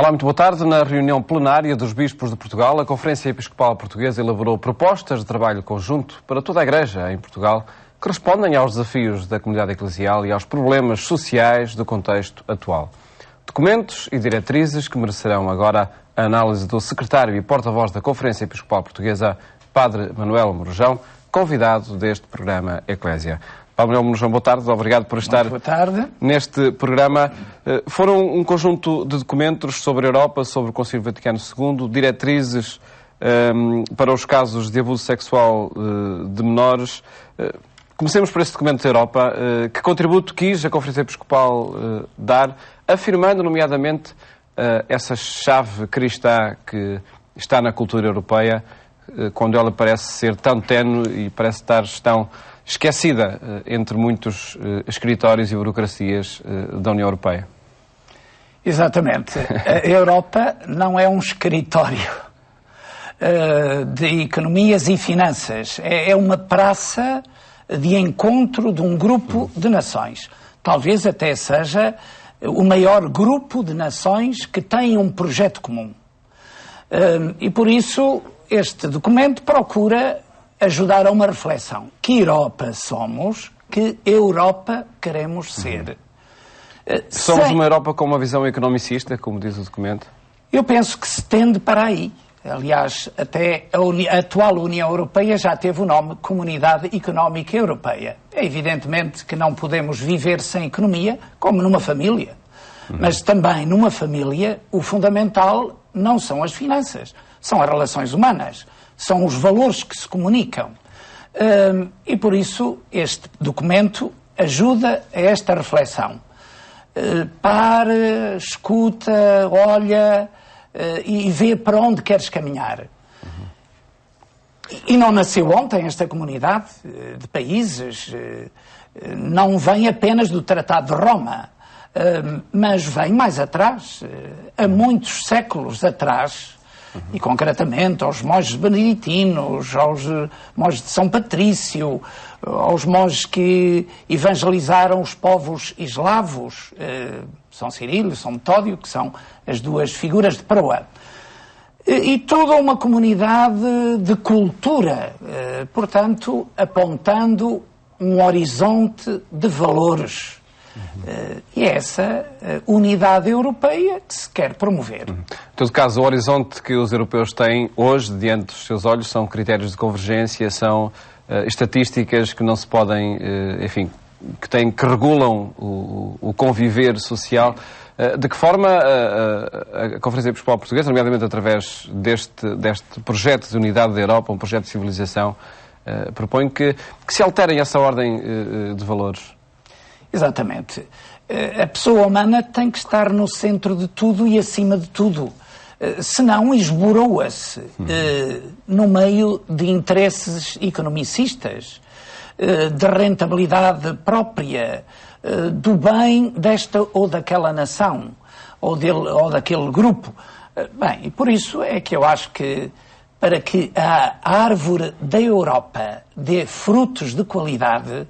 Olá, muito boa tarde. Na reunião plenária dos Bispos de Portugal, a Conferência Episcopal Portuguesa elaborou propostas de trabalho conjunto para toda a Igreja em Portugal que respondem aos desafios da comunidade eclesial e aos problemas sociais do contexto atual. Documentos e diretrizes que merecerão agora a análise do secretário e porta-voz da Conferência Episcopal Portuguesa, Padre Manuel Morujão, convidado deste programa Eclésia. Padre Manuel Morujão, boa tarde. Obrigado por estar neste programa. Foram um conjunto de documentos sobre a Europa, sobre o Concílio Vaticano II, diretrizes para os casos de abuso sexual de menores. Comecemos por esse documento da Europa. Que contributo quis a Conferência Episcopal dar, afirmando, nomeadamente, essa chave cristã que está na cultura europeia, quando ela parece ser tão ténue e parece estar tão esquecida entre muitos escritórios e burocracias da União Europeia? Exatamente. A Europa não é um escritório de economias e finanças. É uma praça de encontro de um grupo de nações. Talvez até seja o maior grupo de nações que tem um projeto comum. E por isso este documento procura ajudar a uma reflexão. Que Europa somos? Que Europa queremos ser? Somos uma Europa com uma visão economicista, como diz o documento? Eu penso que se tende para aí. Aliás, até a atual União Europeia já teve o nome Comunidade Económica Europeia. É evidentemente que não podemos viver sem economia, como numa família. Mas também numa família o fundamental não são as finanças, são as relações humanas. São os valores que se comunicam. E por isso este documento ajuda a esta reflexão. Para, escuta, olha e vê para onde queres caminhar. E não nasceu ontem esta comunidade de países. Não vem apenas do Tratado de Roma, mas vem mais atrás, há muitos séculos atrás. E concretamente aos monges beneditinos, aos monges de São Patrício, aos monges que evangelizaram os povos eslavos, São Cirilo, São Metódio, que são as duas figuras de proa. E toda uma comunidade de cultura, portanto, apontando um horizonte de valores. E é essa unidade europeia que se quer promover. Em todo caso, o horizonte que os europeus têm hoje diante dos seus olhos são critérios de convergência, são estatísticas que não se podem, enfim, que regulam o conviver social. De que forma a Conferência Episcopal Portuguesa, nomeadamente através deste projeto de unidade da Europa, um projeto de civilização, propõe que se alterem essa ordem de valores? Exatamente. A pessoa humana tem que estar no centro de tudo e acima de tudo. Senão esboroa-se no meio de interesses economicistas, de rentabilidade própria, do bem desta ou daquela nação, ou daquele grupo. Bem, e por isso é que eu acho que para que a árvore da Europa dê frutos de qualidade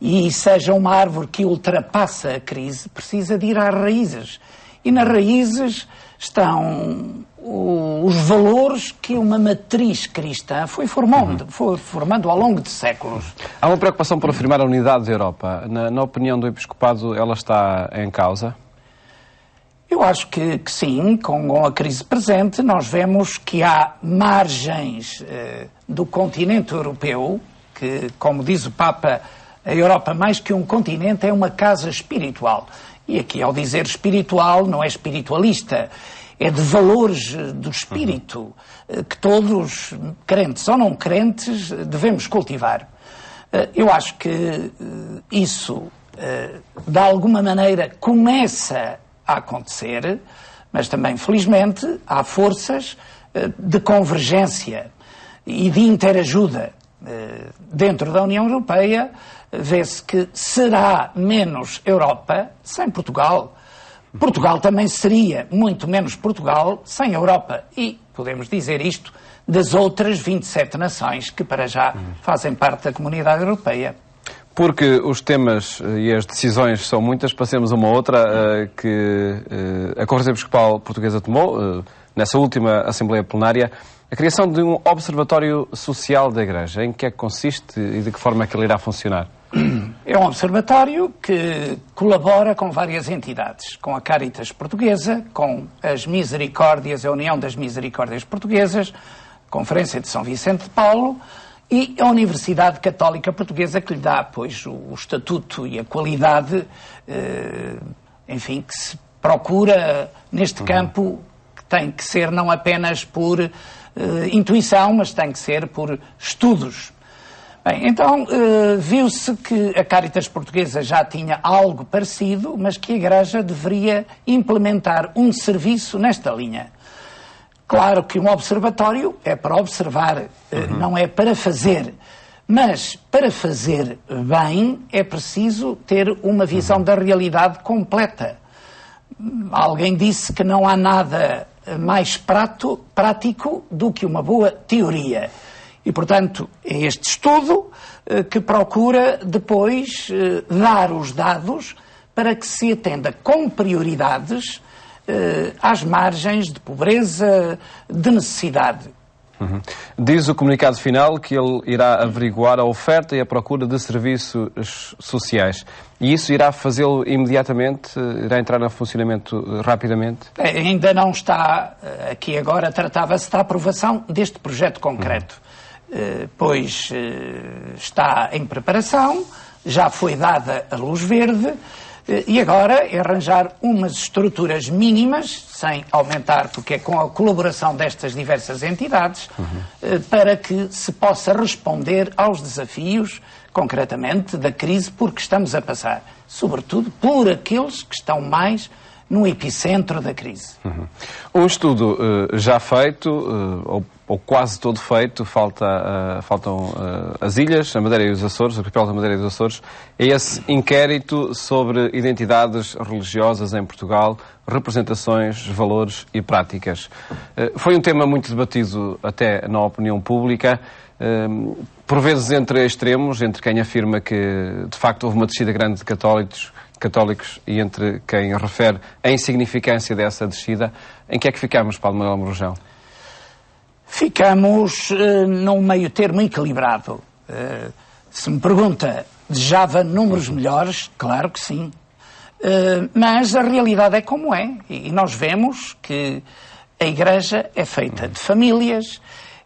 e seja uma árvore que ultrapassa a crise, precisa de ir às raízes. E nas raízes estão os valores que uma matriz cristã foi formando ao longo de séculos. Há uma preocupação por afirmar a unidade da Europa. Na opinião do Episcopado, ela está em causa? Eu acho que sim. Com a crise presente, nós vemos que há margens do continente europeu, que, como diz o Papa, a Europa, mais que um continente, é uma casa espiritual. E aqui, ao dizer espiritual, não é espiritualista, é de valores do espírito, que todos, crentes ou não crentes, devemos cultivar. Eu acho que isso, de alguma maneira, começa a acontecer, mas também, felizmente, há forças de convergência e de interajuda. Dentro da União Europeia, vê-se que será menos Europa sem Portugal. Portugal também seria muito menos Portugal sem Europa. E podemos dizer isto das outras 27 nações que para já fazem parte da Comunidade Europeia. Porque os temas e as decisões são muitas, passemos a uma outra que a Conferência Episcopal Portuguesa tomou, nessa última Assembleia Plenária, a criação de um Observatório Social da Igreja. Em que é que consiste e de que forma é que ele irá funcionar? É um observatório que colabora com várias entidades, com a Caritas Portuguesa, com as Misericórdias, a União das Misericórdias Portuguesas, a Conferência de São Vicente de Paulo e a Universidade Católica Portuguesa, que lhe dá, pois, o estatuto e a qualidade, enfim, que se procura neste campo, que tem que ser não apenas por intuição, mas tem que ser por estudos. Bem, então, viu-se que a Caritas Portuguesa já tinha algo parecido, mas que a Igreja deveria implementar um serviço nesta linha. Claro que um observatório é para observar, não é para fazer. Mas, para fazer bem, é preciso ter uma visão da realidade completa. Alguém disse que não há nada mais prático do que uma boa teoria. E, portanto, é este estudo que procura depois dar os dados para que se atenda com prioridades às margens de pobreza, de necessidade. Diz o comunicado final que ele irá averiguar a oferta e a procura de serviços sociais. E isso irá fazê-lo imediatamente? Irá entrar em funcionamento rapidamente? Ainda não está aqui agora, tratava-se da aprovação deste projeto concreto. Pois está em preparação, já foi dada a luz verde, e agora é arranjar umas estruturas mínimas, sem aumentar, porque é com a colaboração destas diversas entidades, para que se possa responder aos desafios, concretamente, da crise por que estamos a passar. Sobretudo por aqueles que estão mais no epicentro da crise. Um estudo já feito, ou quase todo feito, faltam as ilhas, a Madeira e os Açores, o arquipélago da Madeira e dos Açores, é esse inquérito sobre identidades religiosas em Portugal, representações, valores e práticas. Foi um tema muito debatido até na opinião pública, por vezes entre extremos, entre quem afirma que de facto houve uma descida grande de católicos e entre quem refere a insignificância dessa descida. Em que é que ficamos, Padre Manuel Mourojão? Ficamos num meio termo equilibrado. Se me pergunta, desejava números melhores? Claro que sim. Mas a realidade é como é. E nós vemos que a Igreja é feita de famílias,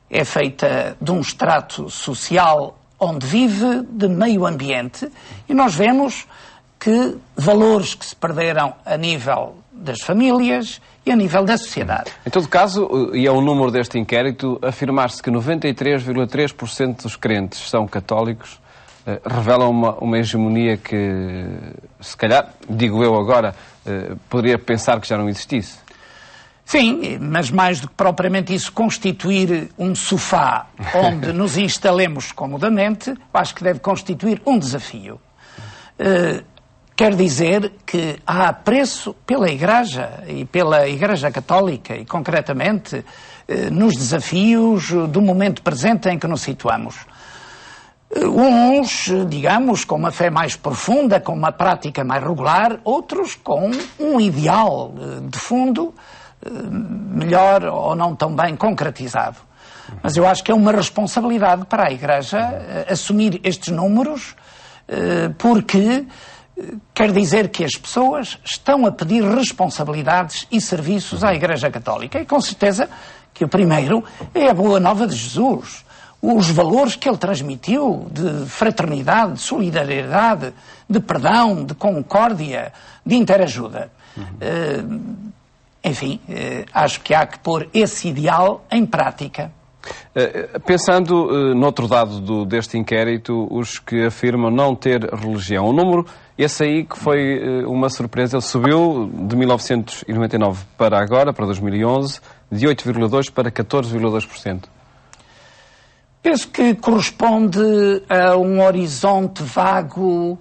é feita de um extrato social onde vive, de meio ambiente, e nós vemos que valores que se perderam a nível das famílias e a nível da sociedade. Em todo caso, e é o número deste inquérito, afirmar-se que 93,3% dos crentes são católicos revela uma hegemonia que, se calhar, digo eu agora, poderia pensar que já não existisse. Sim, mas mais do que propriamente isso constituir um sofá onde nos instalemos comodamente, acho que deve constituir um desafio. Quer dizer que há apreço pela Igreja e pela Igreja Católica e, concretamente, nos desafios do momento presente em que nos situamos. Uns, digamos, com uma fé mais profunda, com uma prática mais regular, outros com um ideal de fundo melhor ou não tão bem concretizado. Mas eu acho que é uma responsabilidade para a Igreja assumir estes números, porque quer dizer que as pessoas estão a pedir responsabilidades e serviços à Igreja Católica. E com certeza que o primeiro é a boa nova de Jesus. Os valores que ele transmitiu de fraternidade, de solidariedade, de perdão, de concórdia, de interajuda. Enfim, acho que há que pôr esse ideal em prática. Pensando noutro dado deste inquérito, os que afirmam não ter religião, o número, esse aí que foi uma surpresa, ele subiu de 1999 para agora, para 2011, de 8,2% para 14,2%. Penso que corresponde a um horizonte vago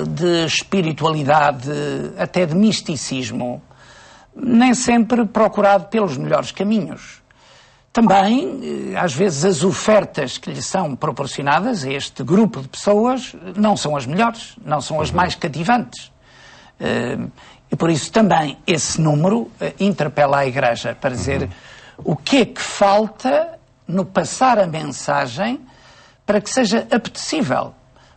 de espiritualidade, até de misticismo, nem sempre procurado pelos melhores caminhos. Também, às vezes, as ofertas que lhe são proporcionadas a este grupo de pessoas não são as melhores, não são as mais cativantes. E por isso também esse número interpela a Igreja para dizer o que é que falta no passar a mensagem para que seja apetecível,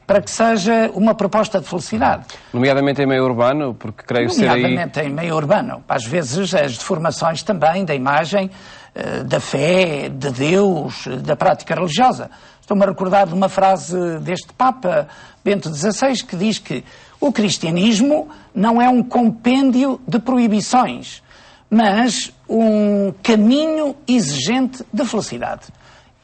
para que seja uma proposta de felicidade. Nomeadamente em meio urbano, porque creio ser aí... Nomeadamente em meio urbano. Às vezes as deformações também da imagem, da fé, de Deus, da prática religiosa. Estou-me a recordar de uma frase deste Papa, Bento XVI, que diz que o cristianismo não é um compêndio de proibições, mas um caminho exigente de felicidade.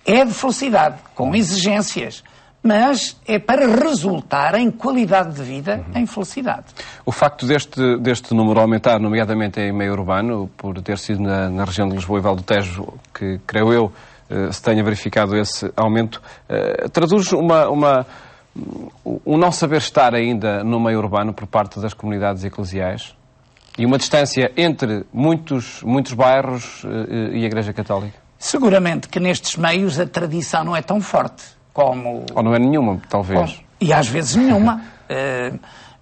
É de felicidade, com exigências, mas é para resultar em qualidade de vida, em felicidade. O facto deste número aumentar, nomeadamente em meio urbano, por ter sido na região de Lisboa e Val do Tejo, que, creio eu, se tenha verificado esse aumento, traduz um não saber estar ainda no meio urbano por parte das comunidades eclesiais e uma distância entre muitos bairros e a Igreja Católica? Seguramente que nestes meios a tradição não é tão forte como... Ou não é nenhuma, talvez. E às vezes nenhuma.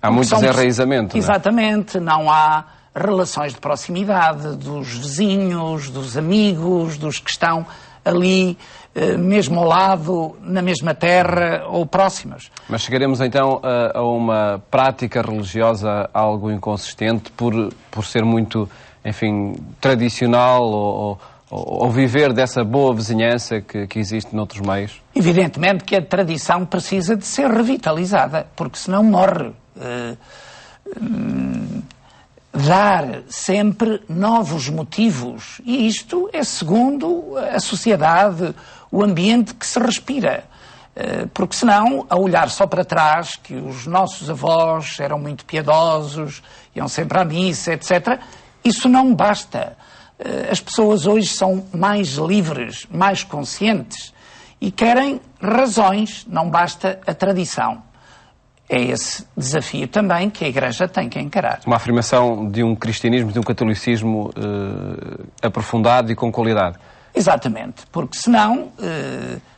Há muito desenraizamento. Exatamente, não há relações de proximidade dos vizinhos, dos amigos, dos que estão ali, mesmo ao lado, na mesma terra ou próximas. Mas chegaremos então a uma prática religiosa algo inconsistente por ser muito, enfim, tradicional ou viver dessa boa vizinhança que existe noutros meios? Evidentemente que a tradição precisa de ser revitalizada, porque senão morre. Dar sempre novos motivos. E isto é segundo a sociedade, o ambiente que se respira. Porque senão, a olhar só para trás, que os nossos avós eram muito piedosos, iam sempre à missa, etc., isso não basta. As pessoas hoje são mais livres, mais conscientes e querem razões, não basta a tradição. É esse desafio também que a Igreja tem que encarar. Uma afirmação de um cristianismo, de um catolicismo aprofundado e com qualidade. Exatamente, porque senão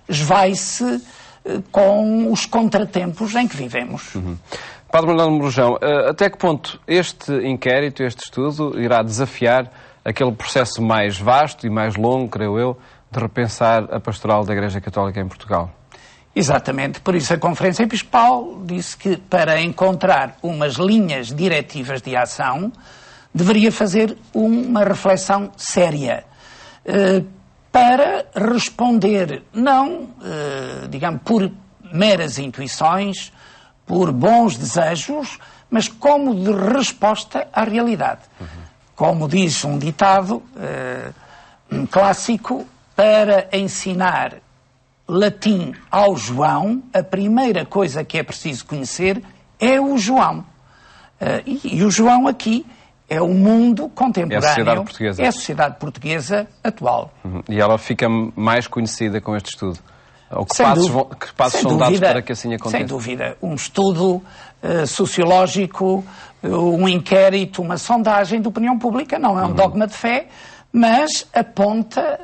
esvai-se com os contratempos em que vivemos. Padre Manuel Morujão, até que ponto este inquérito, este estudo, irá desafiar aquele processo mais vasto e mais longo, creio eu, de repensar a pastoral da Igreja Católica em Portugal? Exatamente, por isso a Conferência Episcopal disse que para encontrar umas linhas diretivas de ação deveria fazer uma reflexão séria para responder não, digamos, por meras intuições, por bons desejos, mas como de resposta à realidade. Como diz um ditado clássico, para ensinar latim ao João, a primeira coisa que é preciso conhecer é o João. E o João aqui é o mundo contemporâneo. É a sociedade portuguesa. É a sociedade portuguesa atual. E ela fica mais conhecida com este estudo? Ou que passos são dados para que assim aconteça? Sem dúvida. Um estudo sociológico, um inquérito, uma sondagem de opinião pública, não é um dogma de fé, mas aponta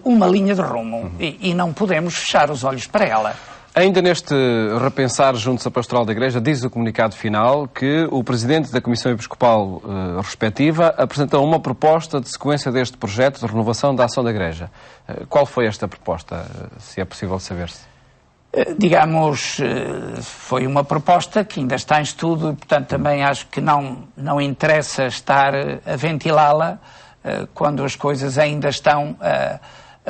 uma linha de rumo e não podemos fechar os olhos para ela. Ainda neste repensar juntos a pastoral da Igreja, diz o comunicado final que o Presidente da Comissão Episcopal respectiva apresentou uma proposta de sequência deste projeto de renovação da ação da Igreja. Qual foi esta proposta, se é possível saber-se? Digamos, foi uma proposta que ainda está em estudo e, portanto, também acho que não interessa estar a ventilá-la quando as coisas ainda estão a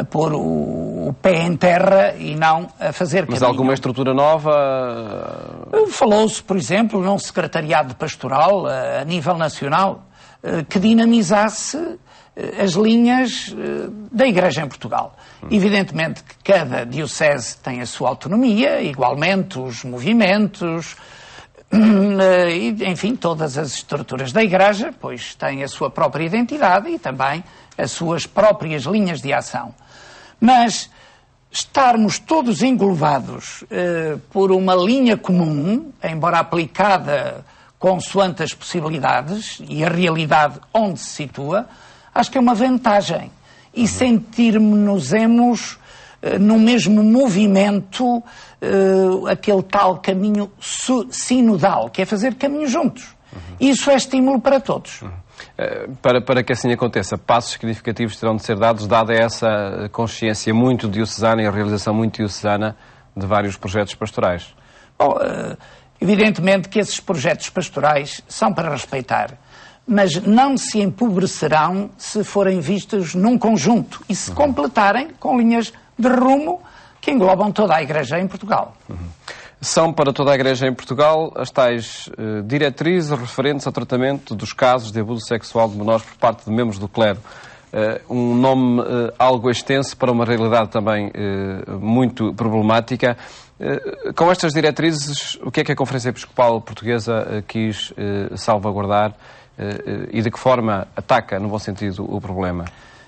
pôr o pé em terra e não a fazer caminho. Mas alguma estrutura nova? Falou-se, por exemplo, num secretariado pastoral a nível nacional que dinamizasse as linhas da Igreja em Portugal. Evidentemente que cada diocese tem a sua autonomia, igualmente os movimentos, enfim, todas as estruturas da Igreja, pois têm a sua própria identidade e também as suas próprias linhas de ação. Mas estarmos todos englobados por uma linha comum, embora aplicada consoante as possibilidades e a realidade onde se situa, acho que é uma vantagem. e sentirmos-nos no mesmo movimento, aquele tal caminho sinodal, que é fazer caminho juntos. Isso é estímulo para todos. Para que assim aconteça, passos significativos terão de ser dados, dada essa consciência muito diocesana e a realização muito diocesana de vários projetos pastorais. Bom, evidentemente que esses projetos pastorais são para respeitar, mas não se empobrecerão se forem vistos num conjunto e se completarem com linhas de rumo que englobam toda a Igreja em Portugal. São para toda a Igreja em Portugal as tais diretrizes referentes ao tratamento dos casos de abuso sexual de menores por parte de membros do clero. Um nome algo extenso para uma realidade também muito problemática. Com estas diretrizes, o que é que a Conferência Episcopal Portuguesa quis salvaguardar e de que forma ataca, no bom sentido, o problema?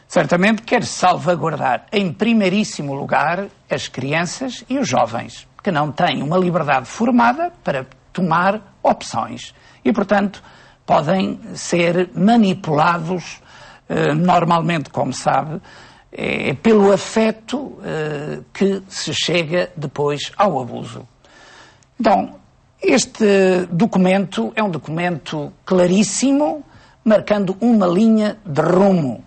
Certamente quer salvaguardar, em primeiríssimo lugar, as crianças e os jovens, que não têm uma liberdade formada para tomar opções e, portanto, podem ser manipulados, normalmente, como sabe, pelo afeto que se chega depois ao abuso. Então, este documento é um documento claríssimo, marcando uma linha de rumo,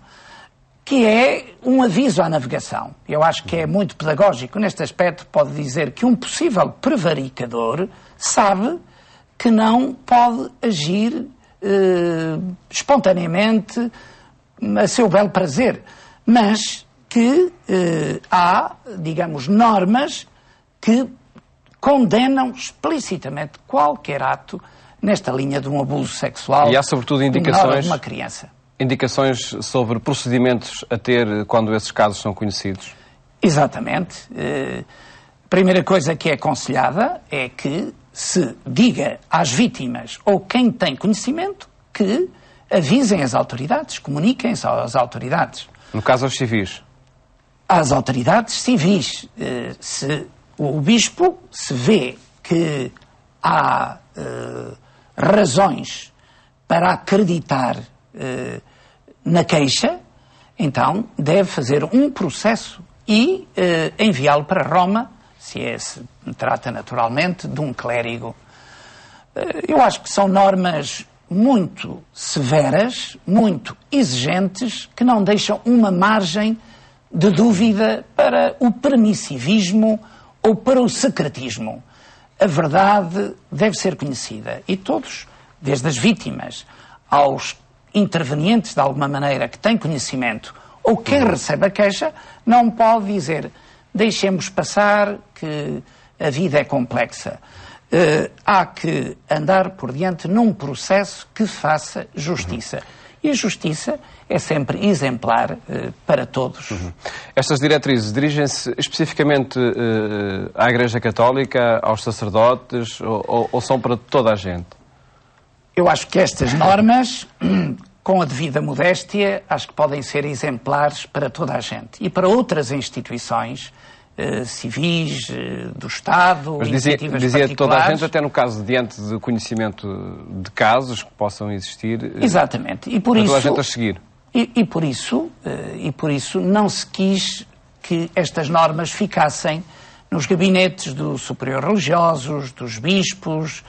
que é um aviso à navegação. Eu acho que é muito pedagógico. Neste aspecto, pode dizer que um possível prevaricador sabe que não pode agir espontaneamente a seu belo prazer, mas que há, digamos, normas que condenam explicitamente qualquer ato nesta linha de um abuso sexual e há, sobretudo, de uma criança. Indicações sobre procedimentos a ter quando esses casos são conhecidos? Exatamente. A primeira coisa que é aconselhada é que se diga às vítimas ou quem tem conhecimento que avisem as autoridades, comuniquem-se às autoridades. No caso, aos civis? Às autoridades civis. Se o bispo se vê que há razões para acreditar na queixa, então deve fazer um processo e enviá-lo para Roma, se trata naturalmente de um clérigo. Eu acho que são normas muito severas, muito exigentes, que não deixam uma margem de dúvida para o permissivismo ou para o secretismo. A verdade deve ser conhecida e todos, desde as vítimas aos intervenientes de alguma maneira que têm conhecimento ou quem recebe a queixa, não pode dizer deixemos passar que a vida é complexa. Há que andar por diante num processo que faça justiça. E a justiça é sempre exemplar para todos. Estas diretrizes dirigem-se especificamente à Igreja Católica, aos sacerdotes ou são para toda a gente? Eu acho que estas normas, com a devida modéstia, acho que podem ser exemplares para toda a gente. E para outras instituições civis, do Estado, mas iniciativas dizia particulares. Toda a gente, até no caso, diante do conhecimento de casos que possam existir. Exatamente. E por isso, toda a gente a seguir. E por isso não se quis que estas normas ficassem nos gabinetes dos superiores religiosos, dos bispos,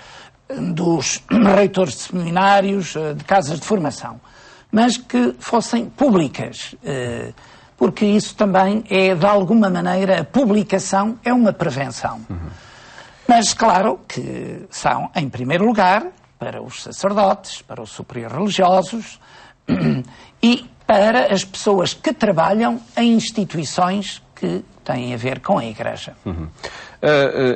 dos reitores de seminários, de casas de formação, mas que fossem públicas, porque isso também é, de alguma maneira, a publicação é uma prevenção. Mas, claro, que são, em primeiro lugar, para os sacerdotes, para os superiores religiosos e para as pessoas que trabalham em instituições que têm a ver com a Igreja.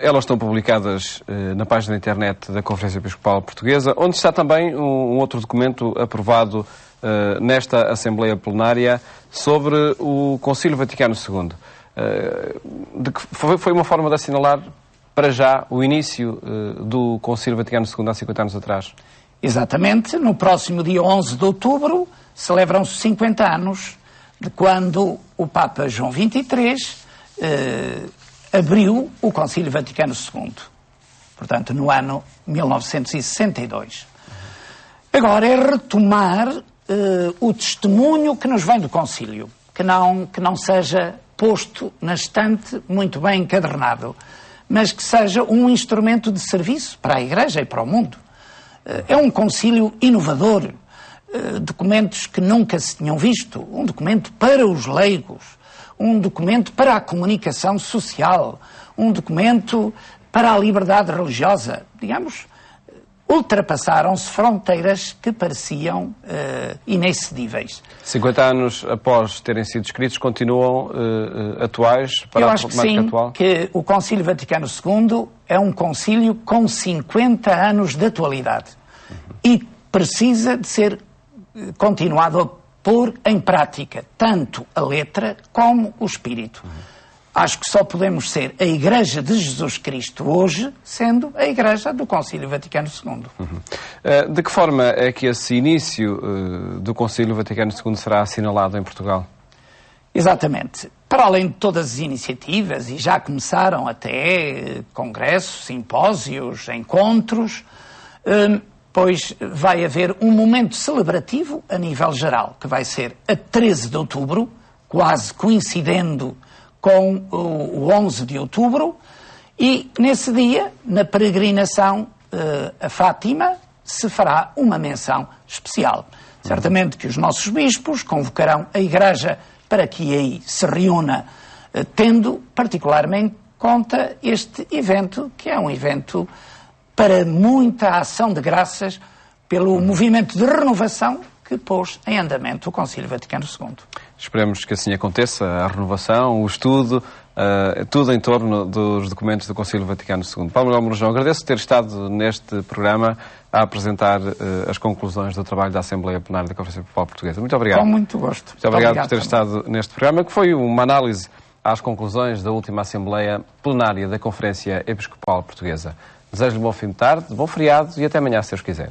Elas estão publicadas na página da internet da Conferência Episcopal Portuguesa, onde está também um outro documento aprovado nesta Assembleia Plenária sobre o Concílio Vaticano II. Foi uma forma de assinalar, para já, o início do Concílio Vaticano II há 50 anos atrás. Exatamente. No próximo dia 11 de outubro celebram-se 50 anos de quando o Papa João XXIII abriu o Concílio Vaticano II. Portanto, no ano 1962. Agora é retomar o testemunho que nos vem do Concílio. que não seja posto na estante muito bem encadernado, mas que seja um instrumento de serviço para a Igreja e para o mundo. É um concílio inovador, documentos que nunca se tinham visto, um documento para os leigos, um documento para a comunicação social, um documento para a liberdade religiosa. Digamos, ultrapassaram-se fronteiras que pareciam inexcedíveis. 50 anos após terem sido escritos, continuam atuais para a problemática atual? Eu acho que sim, que o Concílio Vaticano II é um concílio com 50 anos de atualidade e precisa de ser continuado a pôr em prática tanto a letra como o espírito. Acho que só podemos ser a Igreja de Jesus Cristo hoje, sendo a Igreja do Concílio Vaticano II. De que forma é que esse início do Concílio Vaticano II será assinalado em Portugal? Exatamente. Para além de todas as iniciativas, e já começaram até congressos, simpósios, encontros, pois vai haver um momento celebrativo a nível geral, que vai ser a 13 de outubro, quase coincidendo com o 11 de outubro, e nesse dia, na peregrinação a Fátima, se fará uma menção especial. Certamente que os nossos bispos convocarão a Igreja para que aí se reúna, tendo particularmente em conta este evento, que é um evento para muita ação de graças pelo movimento de renovação que pôs em andamento o Concílio Vaticano II. Esperemos que assim aconteça, a renovação, o estudo, tudo em torno dos documentos do Concílio Vaticano II. Paulo Manuel Mourojão, agradeço ter estado neste programa a apresentar as conclusões do trabalho da Assembleia Plenária da Conferência Episcopal Portuguesa. Muito obrigado. Com muito gosto. Muito obrigado por ter estado neste programa, que foi uma análise às conclusões da última Assembleia Plenária da Conferência Episcopal Portuguesa. Desejo-lhe um bom fim de tarde, bom feriado e até amanhã, se Deus quiser.